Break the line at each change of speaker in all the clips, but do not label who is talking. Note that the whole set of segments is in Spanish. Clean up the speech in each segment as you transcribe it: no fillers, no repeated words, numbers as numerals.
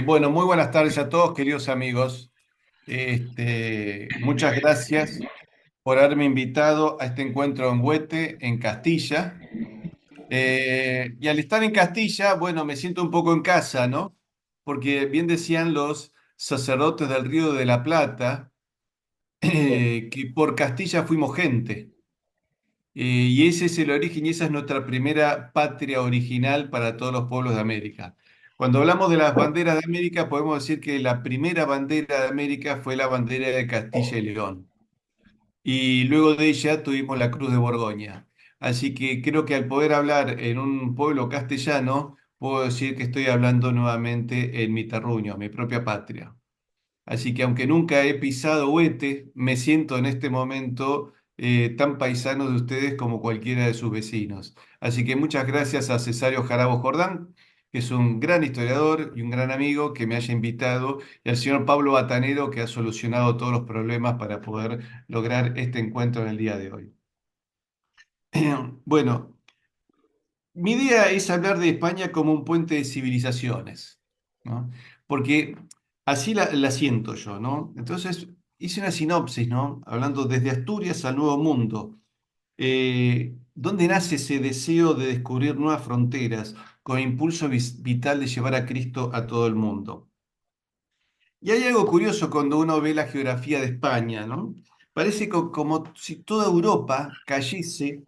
Bueno, muy buenas tardes a todos, queridos amigos. Muchas gracias por haberme invitado a este encuentro en Huete, en Castilla. Y al estar en Castilla, bueno, me siento un poco en casa, ¿no? Porque bien decían los sacerdotes del Río de la Plata, que por Castilla fuimos gente. Y ese es el origen y esa es nuestra primera patria original para todos los pueblos de América. Cuando hablamos de las banderas de América, podemos decir que la primera bandera de América fue la bandera de Castilla y León. Y luego de ella tuvimos la Cruz de Borgoña. Así que creo que al poder hablar en un pueblo castellano, puedo decir que estoy hablando nuevamente en mi terruño, mi propia patria. Así que aunque nunca he pisado Huete, me siento en este momento tan paisano de ustedes como cualquiera de sus vecinos. Así que muchas gracias a Cesario Jarabo Jordán, que es un gran historiador y un gran amigo que me haya invitado, y al señor Pablo Batanero, que ha solucionado todos los problemas para poder lograr este encuentro en el día de hoy. Bueno, mi idea es hablar de España como un puente de civilizaciones, ¿no? Porque así la siento yo, ¿no? Entonces hice una sinopsis, ¿no? Hablando desde Asturias al Nuevo Mundo. ¿Dónde nace ese deseo de descubrir nuevas fronteras con el impulso vital de llevar a Cristo a todo el mundo? Y hay algo curioso cuando uno ve la geografía de España, ¿no? Parece como si toda Europa cayese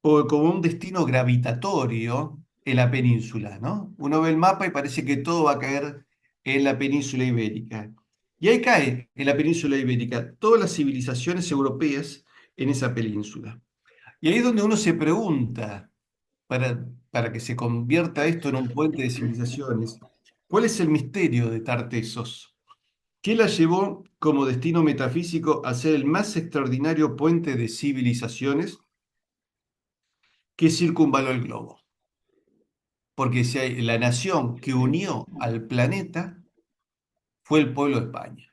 o como un destino gravitatorio en la península, ¿no? Uno ve el mapa y parece que todo va a caer en la península ibérica. Y ahí cae en la península ibérica todas las civilizaciones europeas en esa península. Y ahí es donde uno se pregunta, para que se convierta esto en un puente de civilizaciones, ¿cuál es el misterio de Tartesos? ¿Qué la llevó como destino metafísico a ser el más extraordinario puente de civilizaciones que circunvaló el globo? Porque si hay, la nación que unió al planeta fue el pueblo de España.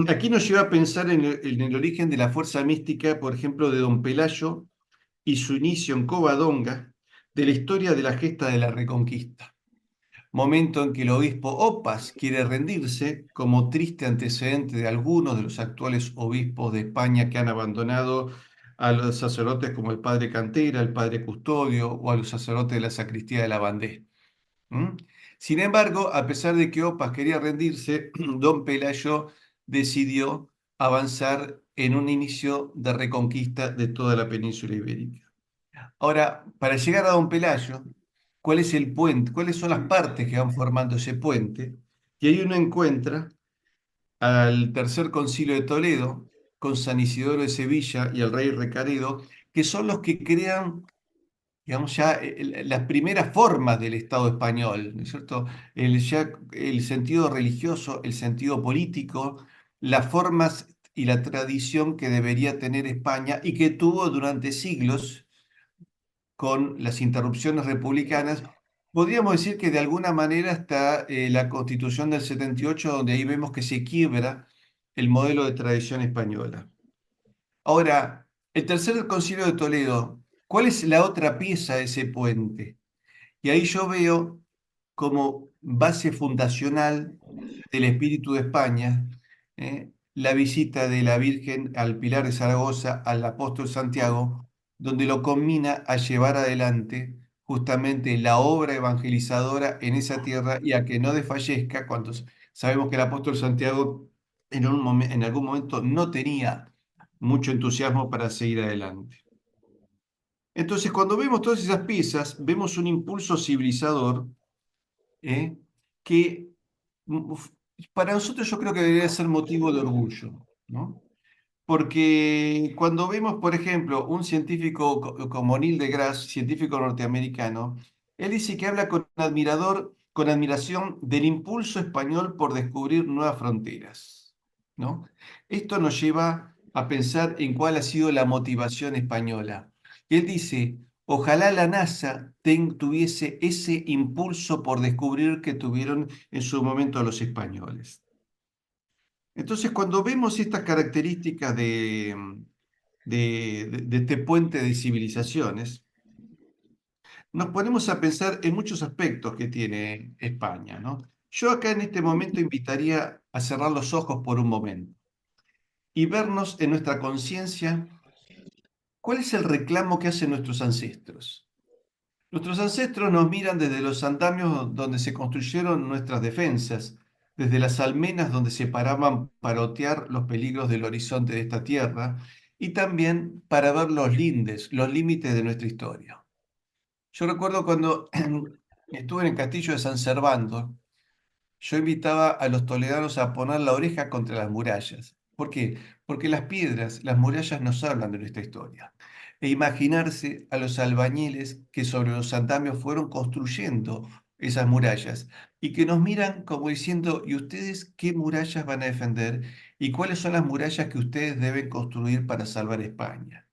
Aquí nos lleva a pensar en el origen de la fuerza mística, por ejemplo, de Don Pelayo y su inicio en Covadonga, de la historia de la gesta de la Reconquista, momento en que el obispo Opas quiere rendirse como triste antecedente de algunos de los actuales obispos de España que han abandonado a los sacerdotes como el padre Cantera, el padre Custodio o a los sacerdotes de la sacristía de la Bandé. ¿Mm? Sin embargo, a pesar de que Opas quería rendirse, don Pelayo decidió avanzar en un inicio de reconquista de toda la península ibérica. Ahora, para llegar a don Pelayo, ¿cuál es el puente? ¿Cuáles son las partes que van formando ese puente? Y ahí uno encuentra al Tercer Concilio de Toledo, con San Isidoro de Sevilla y el rey Recaredo, que son los que crean, digamos, ya las primeras formas del Estado español, ¿no es cierto? Ya el sentido religioso, el sentido político, las formas y la tradición que debería tener España y que tuvo durante siglos con las interrupciones republicanas. Podríamos decir que de alguna manera está la Constitución del 78, donde ahí vemos que se quiebra el modelo de tradición española. Ahora, el Tercer Concilio de Toledo, ¿cuál es la otra pieza de ese puente? Y ahí yo veo como base fundacional del espíritu de España, la visita de la Virgen al Pilar de Zaragoza, al apóstol Santiago, donde lo combina a llevar adelante justamente la obra evangelizadora en esa tierra y a que no desfallezca cuando sabemos que el apóstol Santiago en algún momento no tenía mucho entusiasmo para seguir adelante. Entonces, cuando vemos todas esas piezas, vemos un impulso civilizador, ¿eh? que uf, para nosotros yo creo que debería ser motivo de orgullo, ¿no? Porque cuando vemos, por ejemplo, un científico como Neil deGrasse, científico norteamericano, él dice que habla con admiración del impulso español por descubrir nuevas fronteras, ¿no? Esto nos lleva a pensar en cuál ha sido la motivación española. Y él dice, ojalá la NASA tuviese ese impulso por descubrir que tuvieron en su momento los españoles. Entonces, cuando vemos estas características de este puente de civilizaciones, nos ponemos a pensar en muchos aspectos que tiene España, ¿no? Yo acá en este momento invitaría a cerrar los ojos por un momento y vernos en nuestra conciencia cuál es el reclamo que hacen nuestros ancestros. Nuestros ancestros nos miran desde los andamios donde se construyeron nuestras defensas, desde las almenas donde se paraban para otear los peligros del horizonte de esta tierra y también para ver los lindes, los límites de nuestra historia. Yo recuerdo cuando estuve en el castillo de San Servando, yo invitaba a los toledanos a poner la oreja contra las murallas. ¿Por qué? Porque las piedras, las murallas nos hablan de nuestra historia. E imaginarse a los albañiles que sobre los andamios fueron construyendo esas murallas y que nos miran como diciendo, ¿y ustedes qué murallas van a defender? ¿Y cuáles son las murallas que ustedes deben construir para salvar España?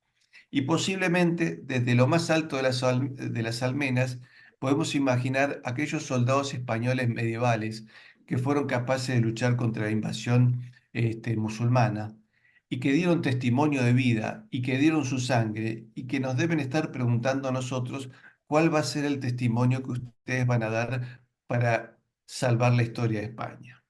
Y posiblemente desde lo más alto de las almenas podemos imaginar aquellos soldados españoles medievales que fueron capaces de luchar contra la invasión musulmana y que dieron testimonio de vida y que dieron su sangre y que nos deben estar preguntando a nosotros cuál va a ser el testimonio que ustedes van a dar para salvar la historia de España.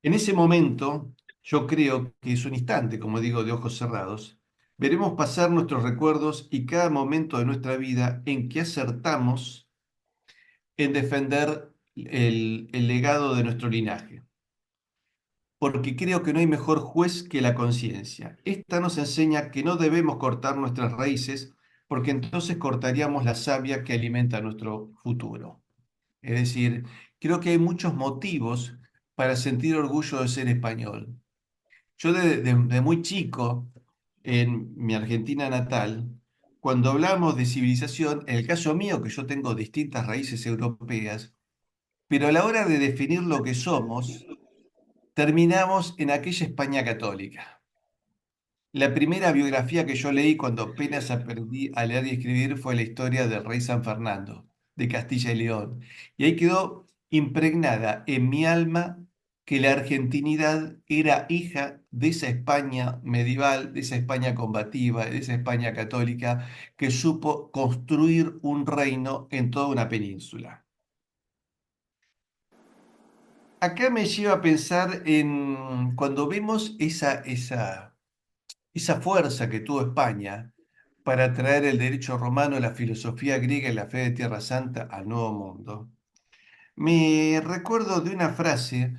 En ese momento, yo creo que es un instante, como digo, de ojos cerrados, veremos pasar nuestros recuerdos y cada momento de nuestra vida en que acertamos en defender el legado de nuestro linaje. Porque creo que no hay mejor juez que la conciencia. Esta nos enseña que no debemos cortar nuestras raíces, porque entonces cortaríamos la savia que alimenta nuestro futuro. Es decir, creo que hay muchos motivos para sentir orgullo de ser español. Yo de muy chico, en mi Argentina natal, cuando hablamos de civilización, en el caso mío, que yo tengo distintas raíces europeas, pero a la hora de definir lo que somos, terminamos en aquella España católica. La primera biografía que yo leí cuando apenas aprendí a leer y escribir fue la historia del rey San Fernando, de Castilla y León. Y ahí quedó impregnada en mi alma que la argentinidad era hija de esa España medieval, de esa España combativa, de esa España católica, que supo construir un reino en toda una península. Acá me lleva a pensar en cuando vemos esa fuerza que tuvo España para traer el derecho romano, la filosofía griega y la fe de Tierra Santa al Nuevo Mundo. Me recuerdo de una frase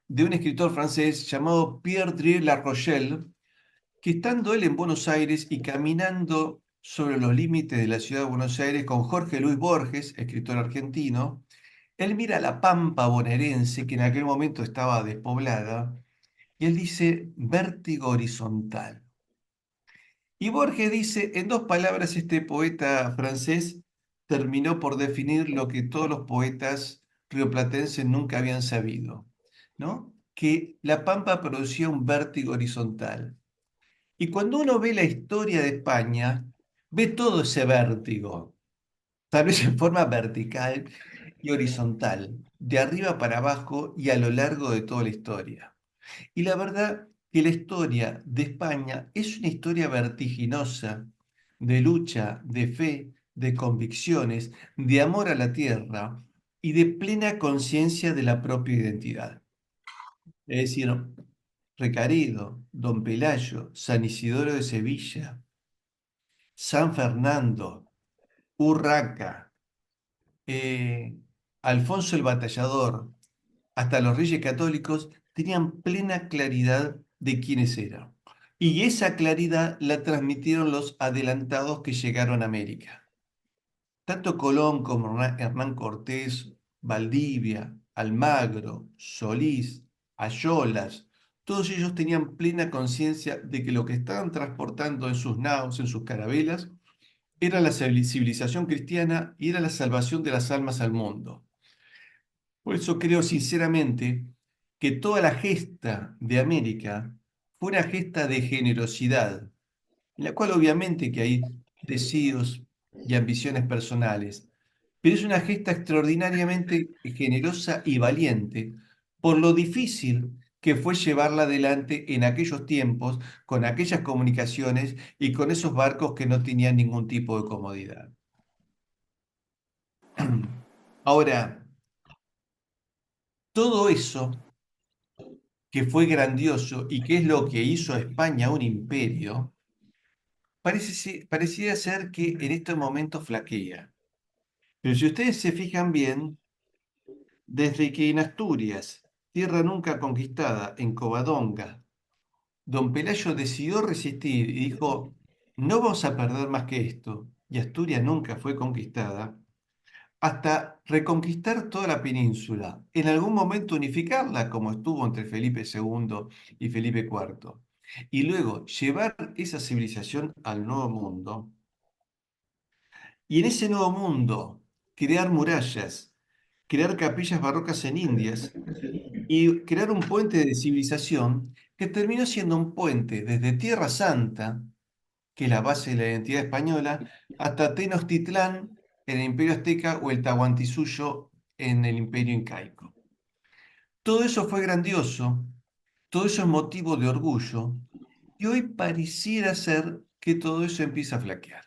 de un escritor francés llamado Pierre La Rochelle, que estando él en Buenos Aires y caminando sobre los límites de la ciudad de Buenos Aires con Jorge Luis Borges, escritor argentino, él mira la pampa bonaerense que en aquel momento estaba despoblada y él dice vértigo horizontal. Y Borges dice, en dos palabras, este poeta francés terminó por definir lo que todos los poetas rioplatenses nunca habían sabido, ¿no? Que la pampa producía un vértigo horizontal. Y cuando uno ve la historia de España, ve todo ese vértigo, tal vez en forma vertical y horizontal, de arriba para abajo y a lo largo de toda la historia. Y la verdad que la historia de España es una historia vertiginosa de lucha, de fe, de convicciones, de amor a la tierra y de plena conciencia de la propia identidad. Es decir, Recaredo, Don Pelayo, San Isidoro de Sevilla, San Fernando, Urraca, eh, Alfonso el Batallador, hasta los reyes católicos tenían plena claridad de quiénes eran. Y esa claridad la transmitieron los adelantados que llegaron a América. Tanto Colón como Hernán Cortés, Valdivia, Almagro, Solís, Ayolas, todos ellos tenían plena conciencia de que lo que estaban transportando en sus naos, en sus carabelas, era la civilización cristiana y era la salvación de las almas al mundo. Por eso creo sinceramente que toda la gesta de América fue una gesta de generosidad, en la cual obviamente que hay deseos y ambiciones personales, pero es una gesta extraordinariamente generosa y valiente por lo difícil que fue llevarla adelante en aquellos tiempos, con aquellas comunicaciones y con esos barcos que no tenían ningún tipo de comodidad. Ahora, todo eso que fue grandioso y que es lo que hizo a España un imperio, pareciera ser que en estos momentos flaquea. Pero si ustedes se fijan bien, desde que en Asturias, tierra nunca conquistada, en Covadonga, don Pelayo decidió resistir y dijo, no vamos a perder más que esto, y Asturias nunca fue conquistada, hasta reconquistar toda la península, en algún momento unificarla como estuvo entre Felipe II y Felipe IV, y luego llevar esa civilización al Nuevo Mundo, y en ese Nuevo Mundo crear murallas, crear capillas barrocas en Indias y crear un puente de civilización que terminó siendo un puente desde Tierra Santa, que es la base de la identidad española, hasta Tenochtitlán en el Imperio Azteca o el Tahuantinsuyo en el Imperio Incaico. Todo eso fue grandioso, todo eso es motivo de orgullo, y hoy pareciera ser que todo eso empieza a flaquear.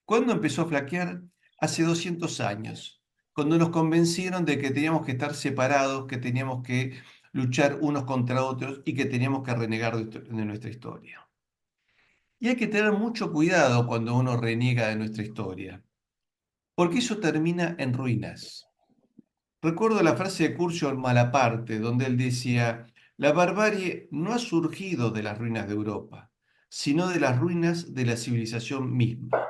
¿Cuándo empezó a flaquear? Hace 200 años, cuando nos convencieron de que teníamos que estar separados, que teníamos que luchar unos contra otros y que teníamos que renegar de nuestra historia. Y hay que tener mucho cuidado cuando uno reniega de nuestra historia, porque eso termina en ruinas. Recuerdo la frase de Curcio Malaparte, donde él decía, la barbarie no ha surgido de las ruinas de Europa, sino de las ruinas de la civilización misma.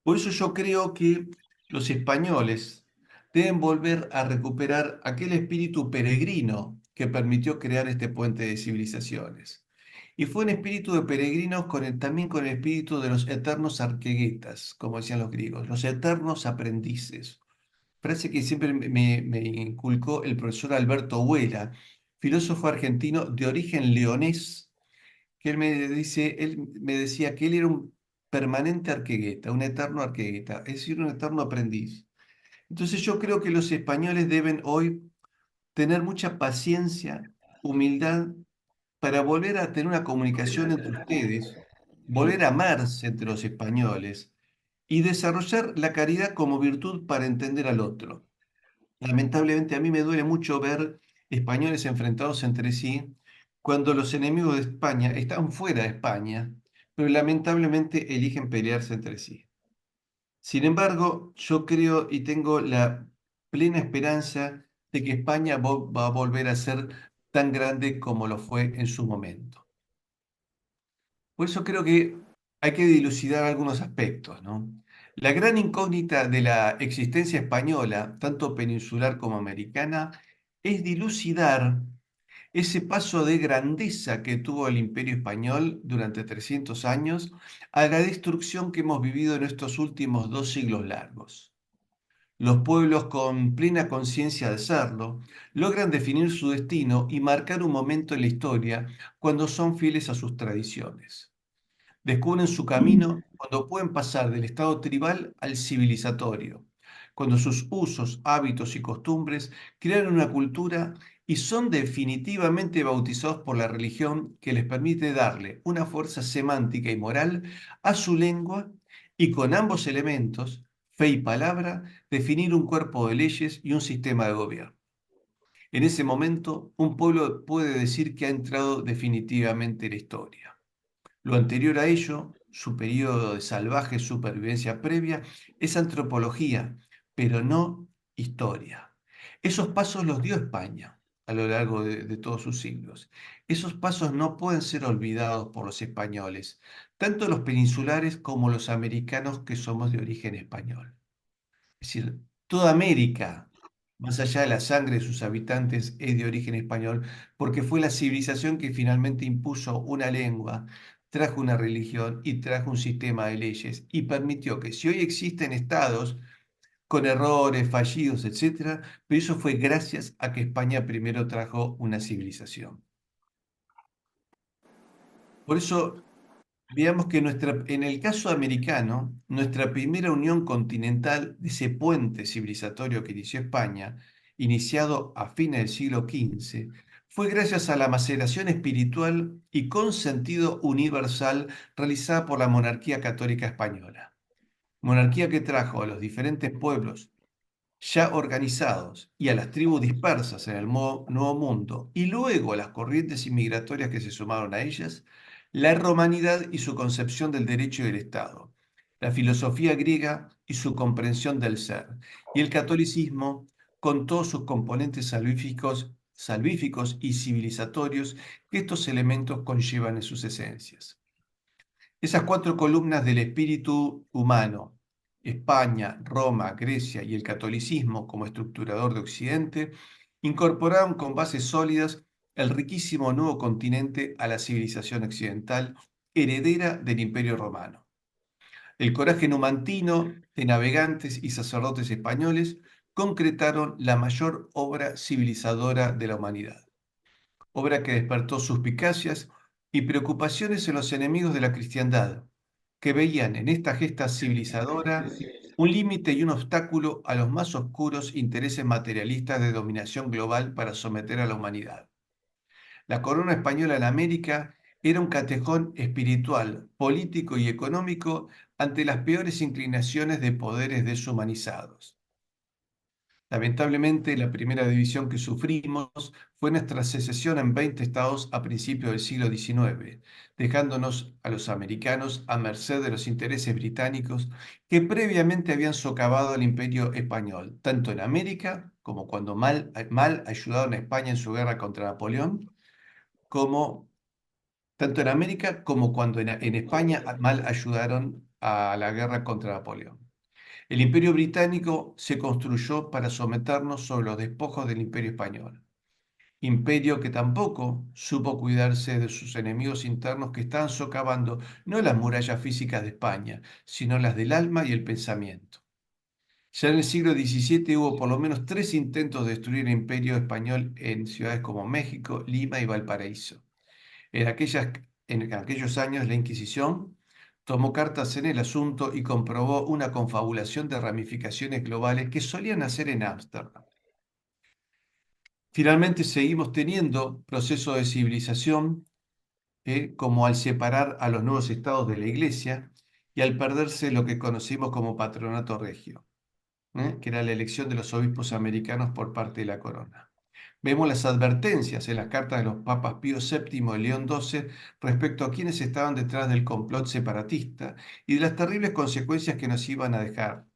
Por eso yo creo que los españoles deben volver a recuperar aquel espíritu peregrino que permitió crear este puente de civilizaciones. Y fue un espíritu de peregrinos también con el espíritu de los eternos arqueguetas, como decían los griegos, los eternos aprendices. Frase que siempre me inculcó el profesor Alberto Huela, filósofo argentino de origen leonés, que él me decía que él era un permanente arquegueta, un eterno arquegueta, es decir, un eterno aprendiz. Entonces yo creo que los españoles deben hoy tener mucha paciencia, humildad, para volver a tener una comunicación entre ustedes, volver a amarse entre los españoles y desarrollar la caridad como virtud para entender al otro. Lamentablemente a mí me duele mucho ver españoles enfrentados entre sí cuando los enemigos de España están fuera de España, pero lamentablemente eligen pelearse entre sí. Sin embargo, yo creo y tengo la plena esperanza de que España va a volver a ser tan grande como lo fue en su momento. Por eso creo que hay que dilucidar algunos aspectos, ¿no? La gran incógnita de la existencia española, tanto peninsular como americana, es dilucidar ese paso de grandeza que tuvo el Imperio Español durante 300 años a la destrucción que hemos vivido en estos últimos 2 siglos largos. Los pueblos con plena conciencia de serlo logran definir su destino y marcar un momento en la historia cuando son fieles a sus tradiciones. Descubren su camino cuando pueden pasar del estado tribal al civilizatorio, cuando sus usos, hábitos y costumbres crean una cultura y son definitivamente bautizados por la religión que les permite darle una fuerza semántica y moral a su lengua y con ambos elementos, fe y palabra, definir un cuerpo de leyes y un sistema de gobierno. En ese momento, un pueblo puede decir que ha entrado definitivamente en la historia. Lo anterior a ello, su periodo de salvaje supervivencia previa, es antropología, pero no historia. Esos pasos los dio España a lo largo de todos sus siglos. Esos pasos no pueden ser olvidados por los españoles, tanto los peninsulares como los americanos que somos de origen español. Es decir, toda América, más allá de la sangre de sus habitantes, es de origen español, porque fue la civilización que finalmente impuso una lengua, trajo una religión y trajo un sistema de leyes y permitió que si hoy existen estados con errores, fallidos, etcétera, pero eso fue gracias a que España primero trajo una civilización. Por eso veamos que en el caso americano, nuestra primera unión continental de ese puente civilizatorio que inició España, iniciado a fines del siglo XV, fue gracias a la maceración espiritual y con sentido universal realizada por la monarquía católica española. Monarquía que trajo a los diferentes pueblos ya organizados y a las tribus dispersas en el Nuevo Mundo y luego a las corrientes inmigratorias que se sumaron a ellas, la romanidad y su concepción del derecho y del Estado, la filosofía griega y su comprensión del ser, y el catolicismo con todos sus componentes salvíficos y civilizatorios que estos elementos conllevan en sus esencias. Esas cuatro columnas del espíritu humano, España, Roma, Grecia y el catolicismo como estructurador de Occidente, incorporaron con bases sólidas el riquísimo nuevo continente a la civilización occidental, heredera del Imperio Romano. El coraje numantino de navegantes y sacerdotes españoles concretaron la mayor obra civilizadora de la humanidad, obra que despertó suspicacias y preocupaciones en los enemigos de la cristiandad, que veían en esta gesta civilizadora un límite y un obstáculo a los más oscuros intereses materialistas de dominación global para someter a la humanidad. La corona española en América era un catejón espiritual, político y económico ante las peores inclinaciones de poderes deshumanizados. Lamentablemente, la primera división que sufrimos fue nuestra secesión en 20 estados a principios del siglo XIX, dejándonos a los americanos a merced de los intereses británicos que previamente habían socavado al imperio español, tanto en América, como cuando mal ayudaron a España en su guerra contra Napoleón, como tanto en América como cuando en España mal ayudaron a la guerra contra Napoleón. El Imperio Británico se construyó para someternos sobre los despojos del Imperio Español. Imperio que tampoco supo cuidarse de sus enemigos internos que estaban socavando no las murallas físicas de España, sino las del alma y el pensamiento. Ya en el siglo XVII hubo por lo menos 3 intentos de destruir el Imperio Español en ciudades como México, Lima y Valparaíso. En aquellos años la Inquisición tomó cartas en el asunto y comprobó una confabulación de ramificaciones globales que solían nacer en Ámsterdam. Finalmente seguimos teniendo procesos de civilización, como al separar a los nuevos estados de la Iglesia y al perderse lo que conocimos como patronato regio, que era la elección de los obispos americanos por parte de la corona. Vemos las advertencias en las cartas de los papas Pío VII y León XII respecto a quienes estaban detrás del complot separatista y de las terribles consecuencias que nos iban a dejar.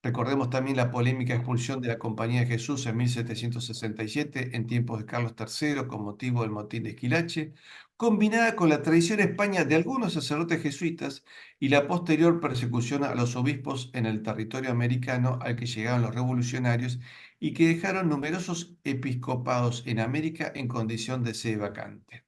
Recordemos también la polémica expulsión de la Compañía de Jesús en 1767 en tiempos de Carlos III con motivo del motín de Esquilache, combinada con la traición a España de algunos sacerdotes jesuitas y la posterior persecución a los obispos en el territorio americano al que llegaron los revolucionarios y que dejaron numerosos episcopados en América en condición de sede vacante.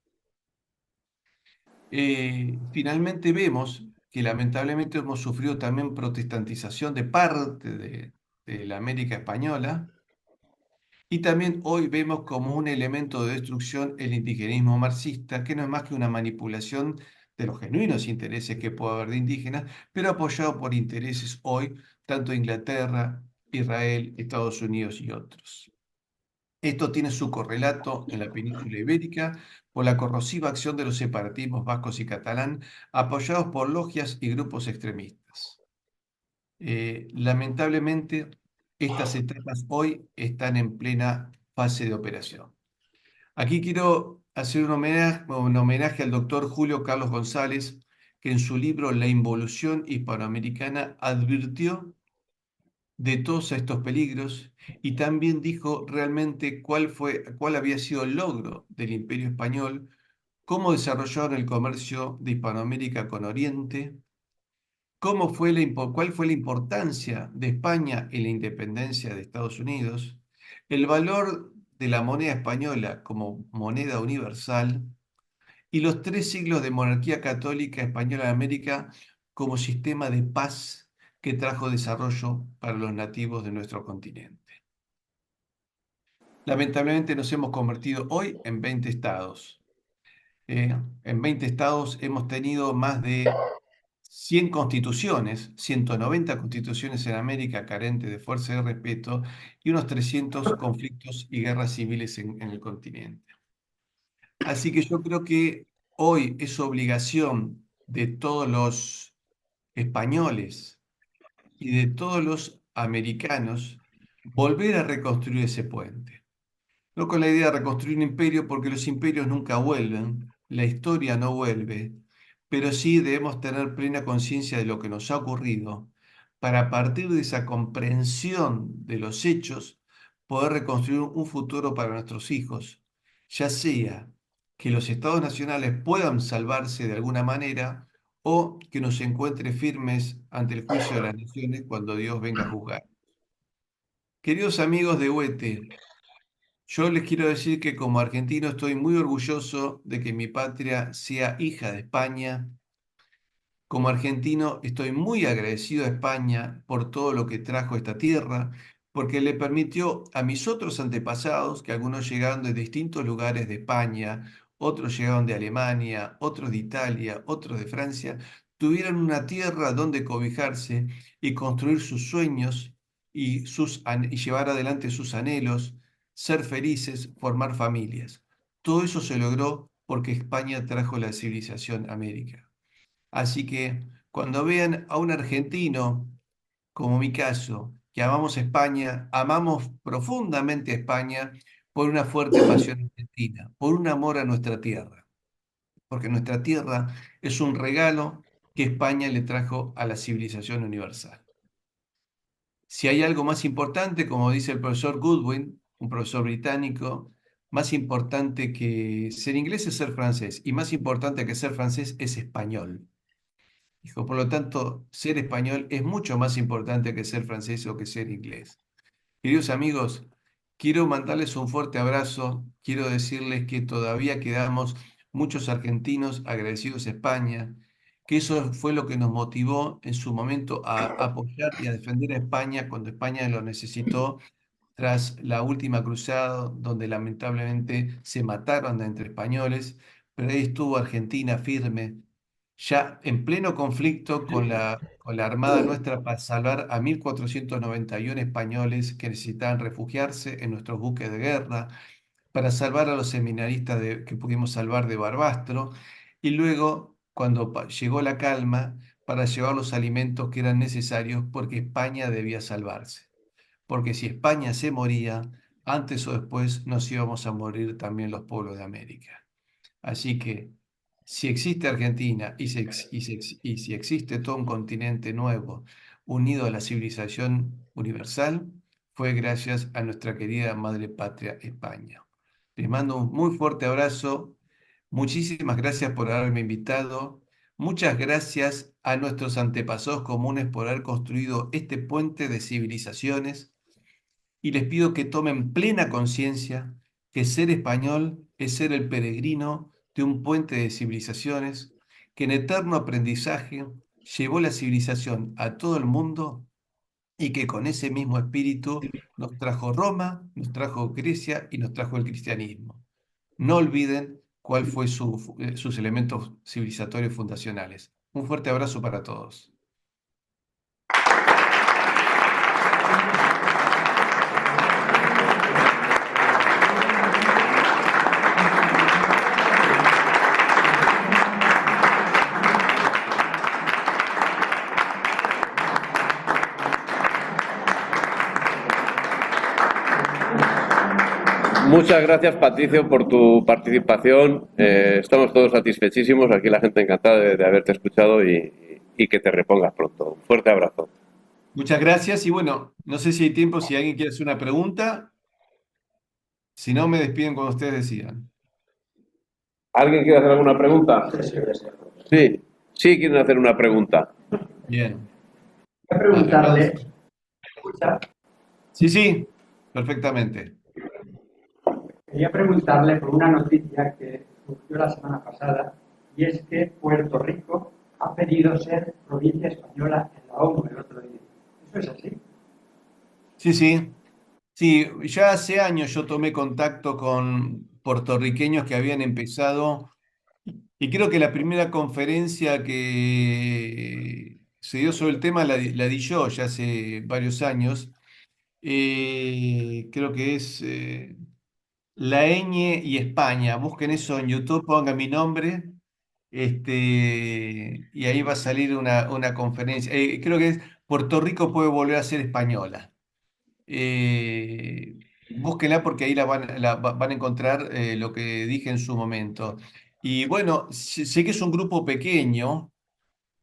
Finalmente vemos que lamentablemente hemos sufrido también protestantización de parte de la América española y también hoy vemos como un elemento de destrucción el indigenismo marxista, que no es más que una manipulación de los genuinos intereses que puede haber de indígenas, pero apoyado por intereses hoy tanto de Inglaterra, Israel, Estados Unidos y otros. Esto tiene su correlato en la península ibérica por la corrosiva acción de los separatismos vascos y catalán, apoyados por logias y grupos extremistas. Lamentablemente, estas etapas hoy están en plena fase de operación. Aquí quiero hacer un homenaje al doctor Julio Carlos González, que en su libro La involución hispanoamericana advirtió de todos estos peligros y también dijo realmente cuál había sido el logro del Imperio Español, cómo desarrollaron el comercio de Hispanoamérica con Oriente, cuál fue la importancia de España en la independencia de Estados Unidos, el valor de la moneda española como moneda universal y los 3 siglos de monarquía católica española en América como sistema de paz que trajo desarrollo para los nativos de nuestro continente. Lamentablemente nos hemos convertido hoy en 20 estados. En 20 estados hemos tenido más de 100 constituciones, 190 constituciones en América carentes de fuerza y de respeto, y unos 300 conflictos y guerras civiles en el continente. Así que yo creo que hoy es obligación de todos los españoles y de todos los americanos volver a reconstruir ese puente. No con la idea de reconstruir un imperio, porque los imperios nunca vuelven, la historia no vuelve, pero sí debemos tener plena conciencia de lo que nos ha ocurrido para a partir de esa comprensión de los hechos poder reconstruir un futuro para nuestros hijos, ya sea que los estados nacionales puedan salvarse de alguna manera o que nos encuentre firmes ante el juicio de las naciones cuando Dios venga a juzgar. Queridos amigos de Huete, yo les quiero decir que como argentino estoy muy orgulloso de que mi patria sea hija de España. Como argentino estoy muy agradecido a España por todo lo que trajo a esta tierra, porque le permitió a mis otros antepasados, que algunos llegaron de distintos lugares de España, otros llegaron de Alemania, otros de Italia, otros de Francia, tuvieran una tierra donde cobijarse y construir sus sueños y llevar adelante sus anhelos, ser felices, formar familias. Todo eso se logró porque España trajo la civilización a América. Así que cuando vean a un argentino, como mi caso, que amamos España, amamos profundamente a España por una fuerte pasión argentina, por un amor a nuestra tierra, porque nuestra tierra es un regalo que España le trajo a la civilización universal. Si hay algo más importante, como dice el profesor Goodwin, un profesor británico, más importante que ser inglés es ser francés, y más importante que ser francés es español. Dijo, por lo tanto, ser español es mucho más importante que ser francés o que ser inglés. Queridos amigos, quiero mandarles un fuerte abrazo. Quiero decirles que todavía quedamos muchos argentinos agradecidos a España, que eso fue lo que nos motivó en su momento a apoyar y a defender a España cuando España lo necesitó tras la última cruzada, donde lamentablemente se mataron entre españoles, pero ahí estuvo Argentina firme, ya en pleno conflicto con la Armada nuestra para salvar a 1.491 españoles que necesitaban refugiarse en nuestros buques de guerra, para salvar a los seminaristas que pudimos salvar de Barbastro, y luego, cuando llegó la calma, para llevar los alimentos que eran necesarios porque España debía salvarse, porque si España se moría, antes o después nos íbamos a morir también los pueblos de América. Así que si existe Argentina y si existe todo un continente nuevo unido a la civilización universal, fue gracias a nuestra querida madre patria España. Les mando un muy fuerte abrazo. Muchísimas gracias por haberme invitado. Muchas gracias a nuestros antepasados comunes por haber construido este puente de civilizaciones y les pido que tomen plena conciencia que ser español es ser el peregrino de un puente de civilizaciones que en eterno aprendizaje llevó la civilización a todo el mundo y que con ese mismo espíritu nos trajo Roma, nos trajo Grecia y nos trajo el cristianismo. No olviden cuál fue sus elementos civilizatorios fundacionales. Un fuerte abrazo para todos.
Muchas gracias, Patricio, por tu participación. Estamos todos satisfechísimos. Aquí la gente encantada de haberte escuchado y que te repongas pronto. Un fuerte abrazo.
Muchas gracias y bueno, no sé si hay tiempo, si alguien quiere hacer una pregunta. Si no, me despiden cuando ustedes decidan.
¿Alguien quiere hacer alguna pregunta? Sí, sí quieren hacer una pregunta.
Bien.
Quería
Hermanos.
preguntarle, escucha,
Sí, sí, perfectamente.
quería preguntarle por una noticia que surgió la semana pasada, y es que Puerto Rico ha pedido ser provincia española en la ONU el otro día. ¿Eso es así?
Sí, sí. Sí, ya hace años yo tomé contacto con puertorriqueños que habían empezado, y creo que la primera conferencia que se dio sobre el tema la di yo ya hace varios años. Creo que es la ñ y España. Busquen eso en YouTube, pongan mi nombre, y ahí va a salir una conferencia. Creo que es Puerto Rico puede volver a ser española. Búsquenla porque ahí van a encontrar lo que dije en su momento. Y bueno, sé que es un grupo pequeño,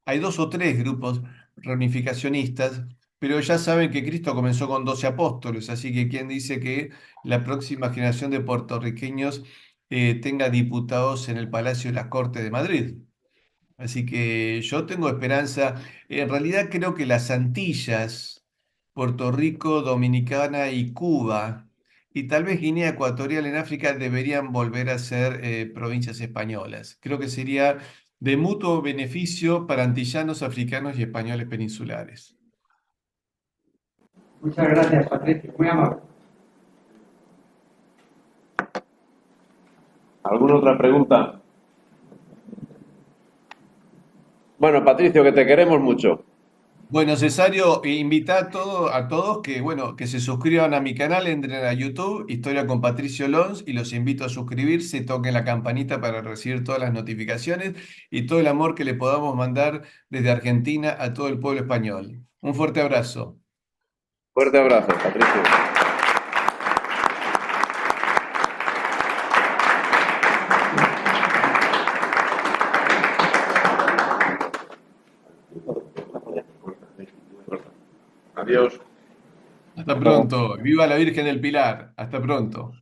hay dos o tres grupos reunificacionistas, pero ya saben que Cristo comenzó con 12 apóstoles, así que quién dice que la próxima generación de puertorriqueños tenga diputados en el Palacio de las Cortes de Madrid. Así que yo tengo esperanza. En realidad creo que las Antillas, Puerto Rico, Dominicana y Cuba, y tal vez Guinea Ecuatorial en África deberían volver a ser provincias españolas. Creo que sería de mutuo beneficio para antillanos, africanos y españoles peninsulares.
Muchas gracias, Patricio. Muy amable.
¿Alguna otra pregunta? Bueno, Patricio, que te queremos mucho.
Bueno, Cesario, invita a todos que, bueno, que se suscriban a mi canal, entren a YouTube, Historia con Patricio Lons, y los invito a suscribirse, toquen la campanita para recibir todas las notificaciones y todo el amor que le podamos mandar desde Argentina a todo el pueblo español. Un fuerte abrazo.
Fuerte abrazo, Patricio. Adiós.
Hasta pronto. Viva la Virgen del Pilar. Hasta pronto.